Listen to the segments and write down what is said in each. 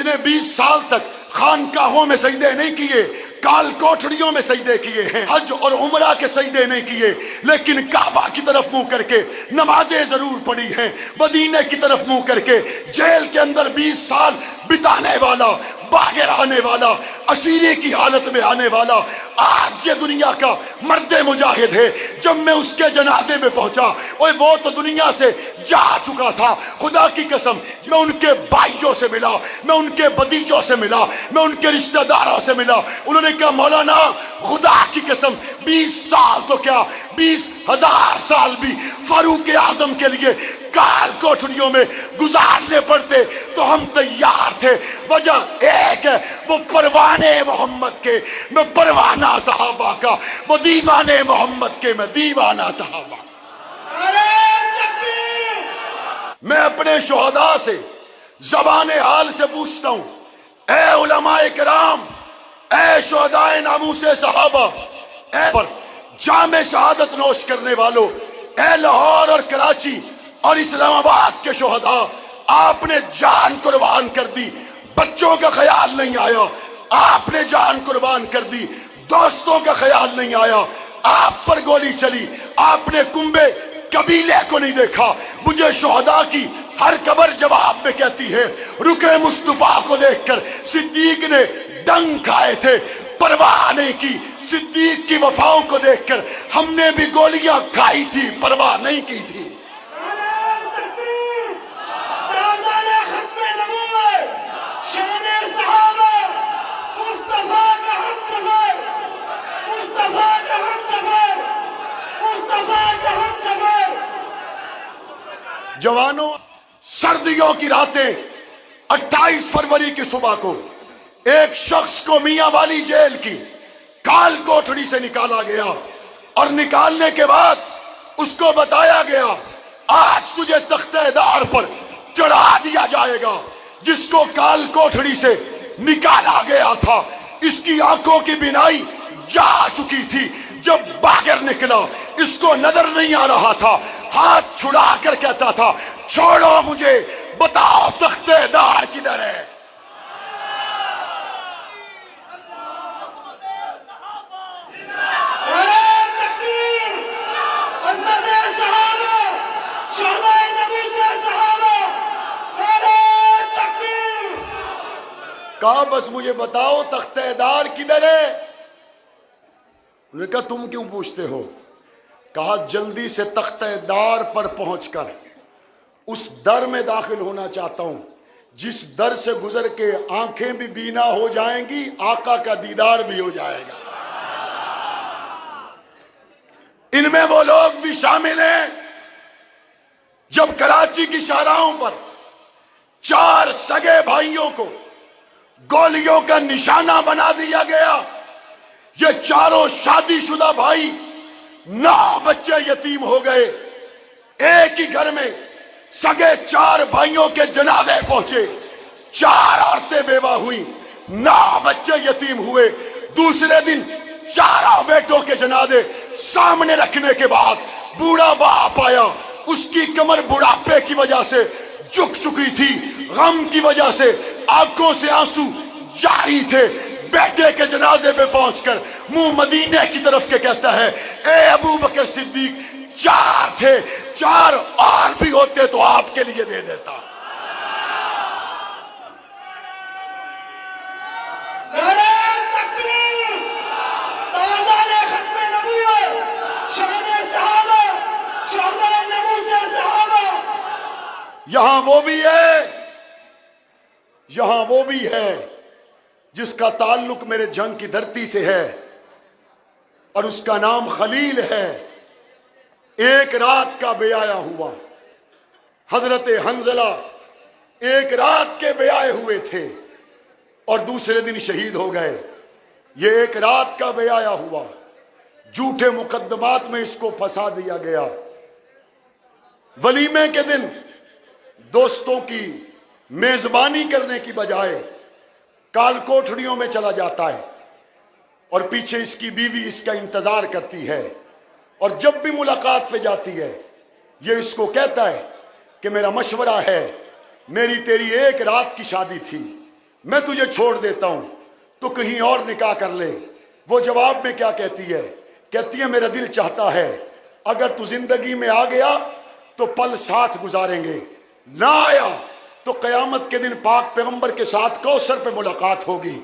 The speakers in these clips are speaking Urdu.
نے 20 سال تک خانقاہوں میں سجدے نہیں کیے، کال کوٹڑیوں میں سجدے کیے ہیں، حج اور عمرہ کے سجدے نہیں کیے، لیکن کعبہ کی طرف منہ کر کے نمازیں ضرور پڑھی ہیں، مدینے کی طرف منہ کر کے جیل کے اندر 20 سال بتانے والا، باہر آنے والا، اسیری کی حالت میں آنے والا آج یہ دنیا کا مرد مجاہد ہے۔ جب میں اس کے جنازے میں پہنچا، اوہ وہ تو دنیا سے جا چکا تھا، خدا کی قسم میں ان کے بھائیوں سے ملا، میں ان کے بھتیجوں سے ملا، میں ان کے رشتہ داروں سے ملا۔ انہوں نے کہا مولانا خدا کی قسم 20 سال تو کیا 20,000 سال بھی فاروق اعظم کے لیے کال کوٹڑیوں میں گزارنے پڑتے تو ہم تیار تھے۔ وجہ ایک ہے، وہ پروانے محمد کے، میں پروانہ صحابہ کا، وہ دیوانے محمد کے، میں دیوانہ صحابہ۔ میں اپنے شہداء سے زبان حال سے پوچھتا ہوں، اے علماء کرام، اے شہداء ناموس صحابہ، اے پر جام شہادت نوش کرنے والوں، اے لاہور اور کراچی اور اسلام آباد کے شہداء، آپ نے جان قربان کر دی، بچوں کا خیال نہیں آیا، آپ نے جان قربان کر دی، دوستوں کا خیال نہیں آیا، آپ پر گولی چلی، آپ نے کنبے قبیلے کو نہیں دیکھا۔ مجھے شہداء کی ہر قبر جواب میں کہتی ہے، رکن مصطفیٰ کو دیکھ کر صدیق نے ڈنگ کھائے تھے، پرواہ نہیں کی۔ صدیق کی وفاؤں کو دیکھ کر ہم نے بھی گولیاں کھائی تھی، پرواہ نہیں کی تھی۔ جوانوں، سردیوں کی راتیں 28 فروری کی صبح کو ایک شخص کو میاں والی جیل کی کال کوٹڑی سے نکالا گیا، اور نکالنے کے بعد اس کو بتایا گیا آج تجھے تختہ دار پر چڑھا دیا جائے گا۔ جس کو کال کوٹڑی سے نکالا گیا تھا، اس کی آنکھوں کی بینائی جا چکی تھی۔ جب باہر نکلا اس کو نظر نہیں آ رہا تھا، ہاتھ چھڑا کر کہتا تھا چھوڑو مجھے، بتاؤ تختہ دار کدھر ہے۔ کہا بس مجھے بتاؤ تختہ دار کدھر ہے۔ انہوں نے کہا تم کیوں پوچھتے ہو؟ کہا جلدی سے تختہ دار پر پہنچ کر اس در میں داخل ہونا چاہتا ہوں جس در سے گزر کے آنکھیں بھی بینا ہو جائیں گی، آقا کا دیدار بھی ہو جائے گا۔ ان میں وہ لوگ بھی شامل ہیں جب کراچی کی شاہراہوں پر 4 سگے بھائیوں کو گولیوں کا نشانہ بنا دیا گیا۔ یہ چاروں شادی شدہ بھائی 9 بچے یتیم ہو گئے۔ ایک ہی گھر میں سگے 4 بھائیوں کے جنازے پہنچے، 4 عورتیں بیوہ ہوئیں، 9 بچے یتیم ہوئے۔ دوسرے دن 4 بیٹوں کے جنازے سامنے رکھنے کے بعد بوڑھا باپ آیا، اس کی کمر بڑھاپے کی وجہ سے جھک چکی تھی، غم کی وجہ سے آنکھوں سے آنسو جاری تھے۔ بیٹے کے جنازے پہ پہنچ کر منہ مدینے کی طرف کے کہتا ہے اے ابو بکر صدیق 4 تھے، 4 اور بھی ہوتے تو آپ کے لیے دے دیتا۔ یہاں وہ بھی ہے، یہاں وہ بھی ہے جس کا تعلق میرے جنگ کی دھرتی سے ہے، اور اس کا نام خلیل ہے۔ ایک رات کا بیایا ہوا، حضرت حنظلہ ایک رات کے بیائے ہوئے تھے اور دوسرے دن شہید ہو گئے۔ یہ ایک رات کا بیایا ہوا، جھوٹے مقدمات میں اس کو پھنسا دیا گیا۔ ولیمے کے دن دوستوں کی میزبانی کرنے کی بجائے کال کوٹڑیوں میں چلا جاتا ہے، اور پیچھے اس کی بیوی اس کا انتظار کرتی ہے، اور جب بھی ملاقات پہ جاتی ہے یہ اس کو کہتا ہے کہ میرا مشورہ ہے، میری تیری ایک رات کی شادی تھی، میں تجھے چھوڑ دیتا ہوں تو کہیں اور نکاح کر لے. وہ جواب میں کیا کہتی ہے؟ کہتی ہے میرا دل چاہتا ہے اگر تو زندگی میں آ گیا تو پل ساتھ گزاریں گے، نہ آیا تو قیامت کے دن پاک پیغمبر کے ساتھ کوثر پہ ملاقات ہوگی.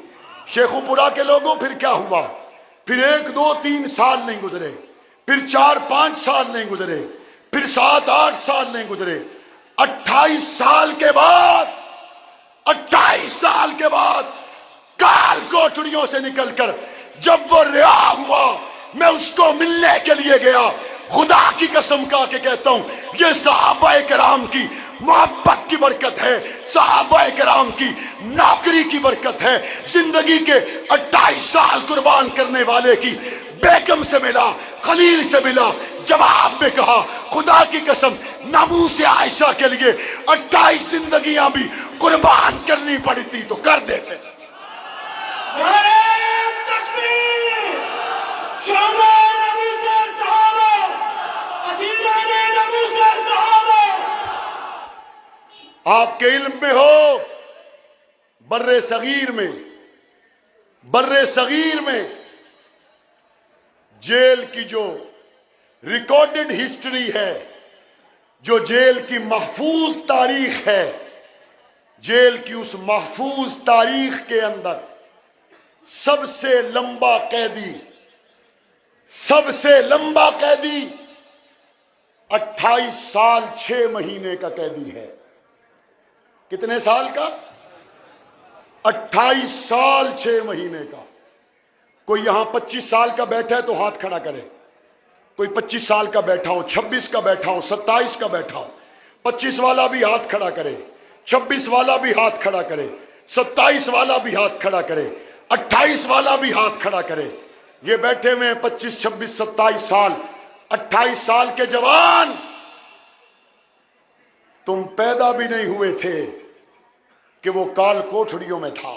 شیخو پورا کے لوگوں پھر کیا ہوا؟ پھر 1 2 3 سال نہیں گزرے، پھر 4 5 سال نہیں گزرے، پھر 7 8 سال نہیں گزرے. 28 سال کے بعد 28 سال کے بعد کال کوٹڑیوں سے نکل کر جب وہ رہا ہوا، میں اس کو ملنے کے لیے گیا. خدا کی قسم کھا کے کہتا ہوں یہ صحابہ کرام کی محبت کی برکت ہے، صحابہ کرام کی نوکری کی برکت ہے. زندگی کے 28 سال قربان کرنے والے کی بیگم سے ملا، خلیل سے ملا، جواب میں کہا خدا کی قسم ناموس عائشہ کے لیے 28 زندگیاں بھی قربان کرنی پڑی تھی تو کر دیتے. آپ کے علم میں ہو بر صغیر میں جیل کی جو ریکارڈڈ ہسٹری ہے، جو جیل کی محفوظ تاریخ ہے، جیل کی اس محفوظ تاریخ کے اندر سب سے لمبا قیدی 28 سال 6 مہینے کا قیدی ہے. کتنے سال کا؟ 28 سال 6 مہینے کا. کوئی یہاں 25 سال کا بیٹھا ہے تو ہاتھ کھڑا کرے. کوئی 25 سال کا بیٹھا ہو، 26 کا بیٹھا ہو، 27 کا بیٹھا ہو. 25 والا بھی ہاتھ کھڑا کرے، 26 والا بھی ہاتھ کھڑا کرے، 27 والا بھی ہاتھ کھڑا کرے، 28 والا بھی ہاتھ کھڑا کرے. یہ بیٹھے ہوئے 25 26 27 سال، 28 سال کے جوان. تم پیدا بھی نہیں ہوئے تھے کہ وہ کال کوٹھڑیوں میں تھا.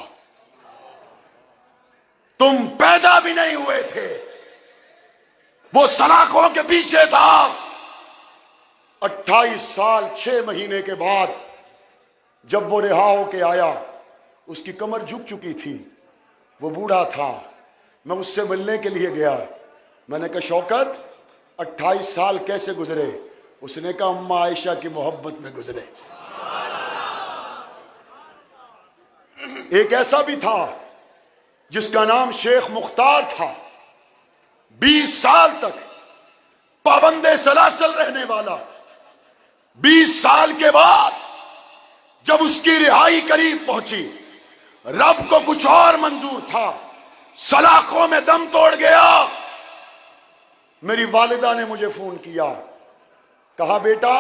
تم پیدا بھی نہیں ہوئے تھے، وہ سلاخوں کے پیچھے تھا. 28 سال 6 مہینے کے بعد جب وہ رہا ہو کے آیا، اس کی کمر جھک چکی تھی، وہ بوڑھا تھا. میں اس سے ملنے کے لیے گیا. میں نے کہا شوکت 28 سال کیسے گزرے؟ اس نے کہا اماں عائشہ کی محبت میں گزرے. ایک ایسا بھی تھا جس کا نام شیخ مختار تھا، 20 سال تک پابند سلاسل رہنے والا. 20 سال کے بعد جب اس کی رہائی قریب پہنچی، رب کو کچھ اور منظور تھا، سلاخوں میں دم توڑ گیا. میری والدہ نے مجھے فون کیا، کہا بیٹا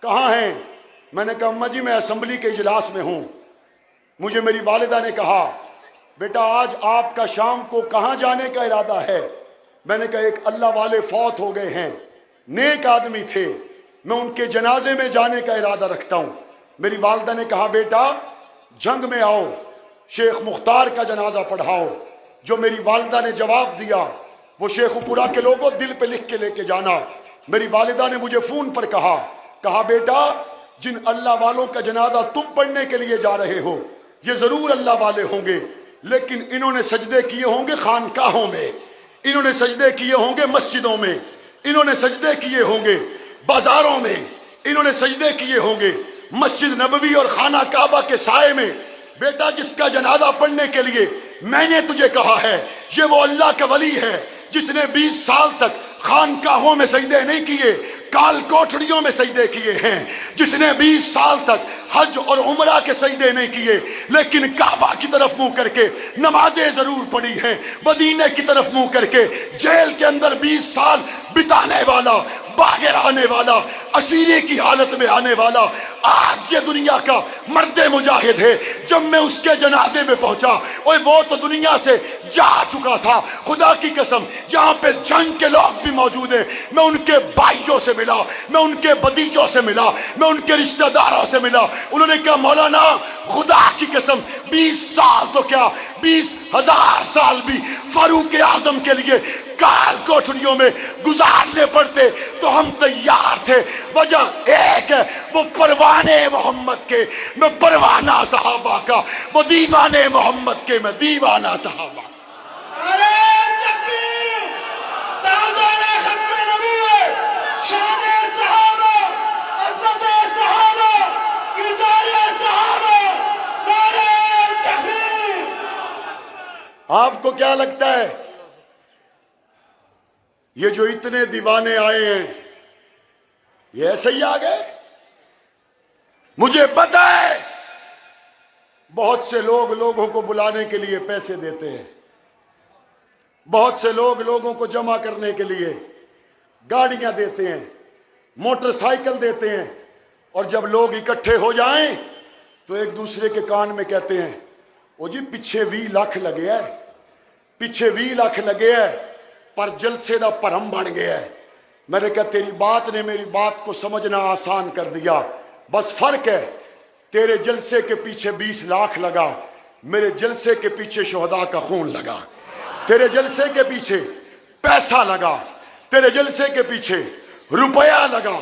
کہاں ہیں؟ میں نے کہا اماں جی میں اسمبلی کے اجلاس میں ہوں. مجھے میری والدہ نے کہا بیٹا آج آپ کا شام کو کہاں جانے کا ارادہ ہے؟ میں نے کہا ایک اللہ والے فوت ہو گئے ہیں، نیک آدمی تھے، میں ان کے جنازے میں جانے کا ارادہ رکھتا ہوں. میری والدہ نے کہا بیٹا جنگ میں آؤ، شیخ مختار کا جنازہ پڑھاؤ. جو میری والدہ نے جواب دیا وہ شیخ پورا کے لوگوں دل پہ لکھ کے لے کے جانا. میری والدہ نے مجھے فون پر کہا بیٹا جن اللہ والوں کا جنازہ تم پڑھنے کے لیے جا رہے ہو یہ ضرور اللہ والے ہوں گے، لیکن انہوں نے سجدے کیے ہوں گے خانقاہوں میں، انہوں نے سجدے کیے ہوں گے مسجدوں میں، انہوں نے سجدے کیے ہوں گے بازاروں میں، انہوں نے سجدے کیے ہوں گے مسجد نبوی اور خانہ کعبہ کے سائے میں. بیٹا جس کا جنازہ پڑھنے کے لیے میں نے تجھے کہا ہے یہ وہ اللہ کا ولی ہے جس نے 20 سال تک خانقاہوں میں سجدے نہیں کیے، کال کوٹڑیوں میں سجدے کیے ہیں، جس نے 20 سال تک حج اور عمرہ کے سجدے نہیں کیے لیکن کعبہ کی طرف منہ کر کے نمازیں ضرور پڑھی ہیں، مدینے کی طرف منہ کر کے جیل کے اندر 20 سال بتانے والا، باہر آنے والا، اسیری کی حالت میں آنے والا آج یہ دنیا کا مرد مجاہد ہے. جب میں اس کے جنازے میں پہنچا وہ تو دنیا سے جا چکا تھا. خدا کی قسم جہاں پہ جنگ کے لوگ بھی موجود ہیں میں ان کے بھائیوں سے ملا، میں ان کے بھتیجوں سے ملا، میں ان کے رشتہ داروں سے ملا. انہوں نے کہا مولانا خدا کی قسم 20 سال تو کیا 20,000 سال بھی فاروق اعظم کے لیے کال کوٹڑیوں میں گزارنے پڑتے تو ہم تیار تھے. وجہ ایک ہے، وہ پروانے محمد کے، میں پروانہ صحابہ کا، وہ دیوانے محمد کے، میں دیوانہ صحابہ. آپ کو کیا لگتا ہے یہ جو اتنے دیوانے آئے ہیں یہ ایسے ہی آ گئے؟ مجھے پتا ہے بہت سے لوگ لوگوں کو بلانے کے لیے پیسے دیتے ہیں، بہت سے لوگ لوگوں کو جمع کرنے کے لیے گاڑیاں دیتے ہیں، موٹر سائیکل دیتے ہیں، اور جب لوگ اکٹھے ہو جائیں تو ایک دوسرے کے کان میں کہتے ہیں وہ جی پیچھے 20 لاکھ لگے ہے، پیچھے 20 لاکھ لگے ہے، پر جلسے دا پرم بن گیا ہے. میں نے کہا تیری بات نے میری بات کو سمجھنا آسان کر دیا، بس فرق ہے تیرے جلسے کے پیچھے 20 لاکھ لگا، میرے جلسے کے پیچھے شہداء کا خون لگا. تیرے جلسے کے پیچھے پیسہ لگا، تیرے جلسے کے پیچھے روپیہ لگا،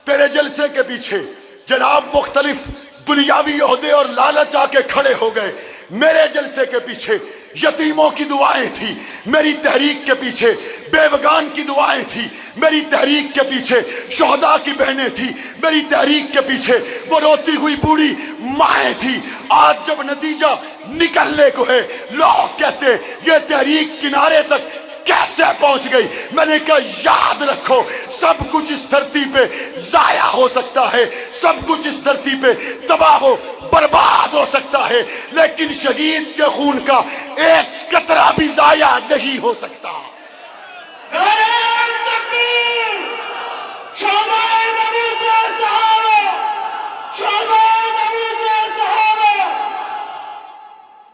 تیرے جلسے کے پیچھے جناب مختلف دنیاوی عہدے اور لالچ آ کے کھڑے ہو گئے. میرے جلسے کے پیچھے یتیموں کی دعائیں تھی، میری تحریک کے پیچھے بیوگان کی دعائیں تھی، میری تحریک کے پیچھے شہداء کی بہنیں تھی، میری تحریک کے پیچھے وہ روتی ہوئی بوڑھی مائیں تھی. آج جب نتیجہ نکلنے کو ہے لوگ کہتے یہ تحریک کنارے تک کیسے پہنچ گئی. میں نے کہا یاد رکھو سب کچھ اس دھرتی پہ ضائع ہو سکتا ہے، سب کچھ اس دھرتی پہ تباہ و برباد ہو سکتا ہے، لیکن شہید کے خون کا ایک قطرہ بھی ضائع نہیں ہو سکتا.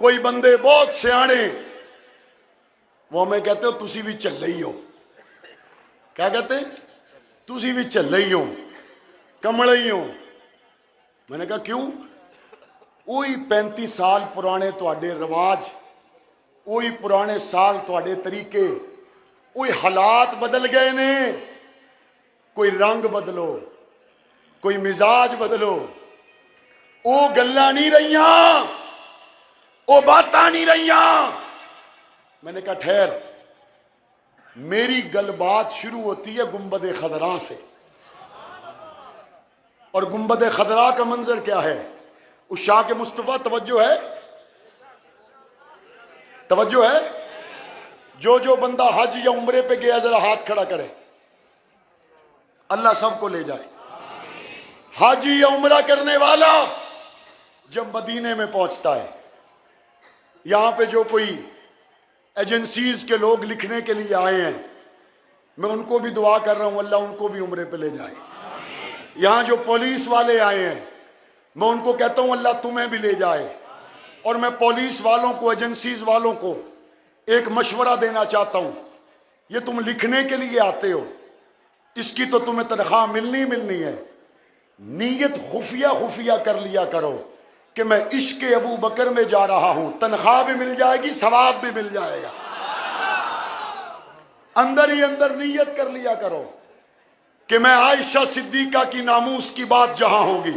کوئی بندے بہت سیانے وہ ہمیں کہتے ہو تسی بھی چل رہی ہو، کیا کہتے ہیں تسی بھی چل رہی ہو، کمڑ ہی ہو. میں نے کہا کیوں؟ وہی 35 سال پرانے تواڈے رواج، وہی پرانے سال تواڈے طریقے، وہی حالات بدل گئے نے. کوئی رنگ بدلو، کوئی مزاج بدلو، وہ گلاں نہیں رہیاں، وہ باتاں نہیں رہیاں. میں نے کہا ٹھہر، میری گل بات شروع ہوتی ہے گنبد خضراء سے، اور گنبد خضراء کا منظر کیا ہے؟ اس شاہ کے مصطفیٰ توجہ ہے، توجہ ہے. جو بندہ حج یا عمرے پہ گیا ذرا ہاتھ کھڑا کرے، اللہ سب کو لے جائے. حج یا عمرہ کرنے والا جب مدینے میں پہنچتا ہے، یہاں پہ جو کوئی ایجنسیز کے لوگ لکھنے کے لیے آئے ہیں میں ان کو بھی دعا کر رہا ہوں اللہ ان کو بھی عمرے پہ لے جائے. یہاں جو پولیس والے آئے ہیں میں ان کو کہتا ہوں اللہ تمہیں بھی لے جائے. اور میں پولیس والوں کو، ایجنسیز والوں کو ایک مشورہ دینا چاہتا ہوں، یہ تم لکھنے کے لیے آتے ہو، اس کی تو تمہیں تنخواہ ملنی ہے، نیت خفیہ کر لیا کرو کہ میں عشق ابو بکر میں جا رہا ہوں، تنخواہ بھی مل جائے گی، ثواب بھی مل جائے گا. اندر ہی اندر نیت کر لیا کرو کہ میں عائشہ صدیقہ کی ناموس کی بات جہاں ہوگی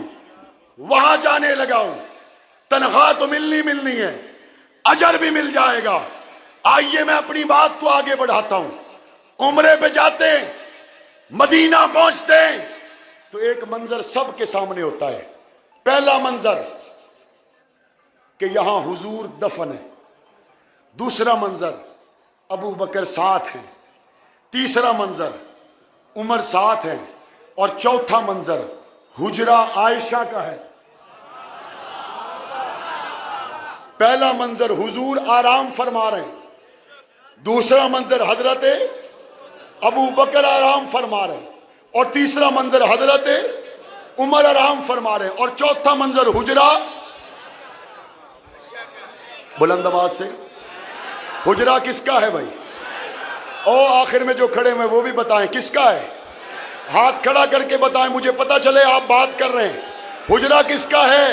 وہاں جانے لگا ہوں، تنخواہ تو ملنی ہے، اجر بھی مل جائے گا. آئیے میں اپنی بات کو آگے بڑھاتا ہوں. عمرے پہ جاتے ہیں، مدینہ پہنچتے ہیں تو ایک منظر سب کے سامنے ہوتا ہے. پہلا منظر کہ یہاں حضور دفن ہے، دوسرا منظر ابو بکر ساتھ ہیں، تیسرا منظر عمر ساتھ ہیں، اور چوتھا منظر حجرہ عائشہ کا ہے. پہلا منظر حضور آرام فرما رہے ہیں، دوسرا منظر حضرت ابو بکر آرام فرما رہے ہیں، اور تیسرا منظر حضرت عمر آرام فرما رہے ہیں، اور چوتھا منظر حجرہ. بلند آواز سے حجرہ کس کا ہے بھائی؟ او آخر میں جو کھڑے ہیں وہ بھی بتائیں کس کا ہے، ہاتھ کھڑا کر کے بتائیں مجھے پتا چلے آپ بات کر رہے ہیں. حجرہ کس کا ہے؟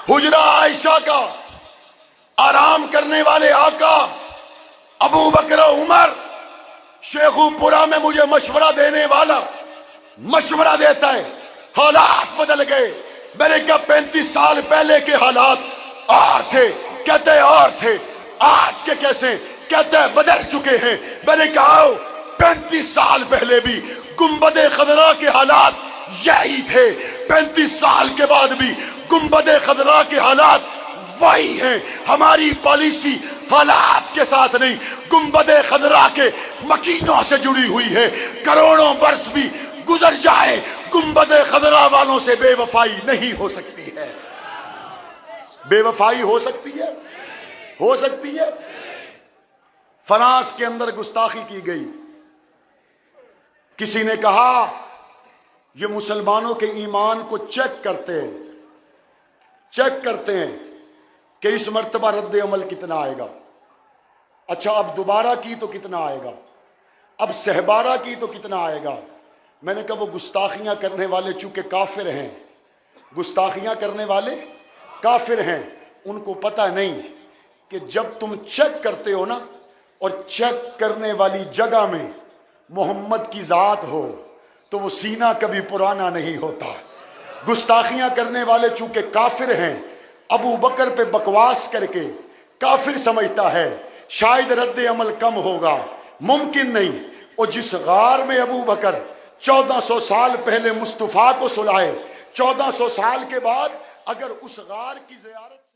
حجرہ عائشہ کا. آرام کرنے والے آقا ابو بکر و عمر، شیخو پورا میں مجھے مشورہ دینے والا مشورہ دیتا ہے، حالات بدل گئے۔ میں نے کہا 35 سال پہلے کے حالات اور تھے، کہتے ہیں اور تھے، آج کے کیسے؟ کہتے ہیں بدل چکے ہیں۔ میں نے کہا آؤ، 35 سال پہلے بھی گنبد خضرا کے حالات یہی تھے، 35 سال کے بعد بھی گنبد خضرا کے حالات وہی ہیں۔ ہماری پالیسی حالات کے ساتھ نہیں، گنبد خضرا کے مکینوں سے جڑی ہوئی ہے۔ کروڑوں برس بھی گزر جائے، گنبد خضرا والوں سے بے وفائی نہیں ہو سکتی ہے۔ بے وفائی ہو سکتی ہے؟ ہو سکتی ہے؟ فرانس کے اندر گستاخی کی گئی، کسی نے کہا یہ مسلمانوں کے ایمان کو چیک کرتے ہیں کہ اس مرتبہ رد عمل کتنا آئے گا۔ اچھا اب دوبارہ کی تو کتنا آئے گا، اب سہبارہ کی تو کتنا آئے گا۔ میں نے کہا وہ گستاخیاں کرنے والے چونکہ کافر ہیں، گستاخیاں کرنے والے کافر ہیں، ان کو پتہ نہیں کہ جب تم چیک کرتے ہو نا، اور چیک کرنے والی جگہ میں محمد کی ذات ہو تو وہ سینہ کبھی پرانا نہیں ہوتا۔ گستاخیاں کرنے والے چونکہ کافر ہیں، ابو بکر پہ بکواس کر کے کافر سمجھتا ہے شاید رد عمل کم ہوگا، ممکن نہیں۔ اور جس غار میں ابو بکر 1400 سال پہلے مصطفیٰ کو سلائے، 1400 سال کے بعد اگر اس غار کی زیارت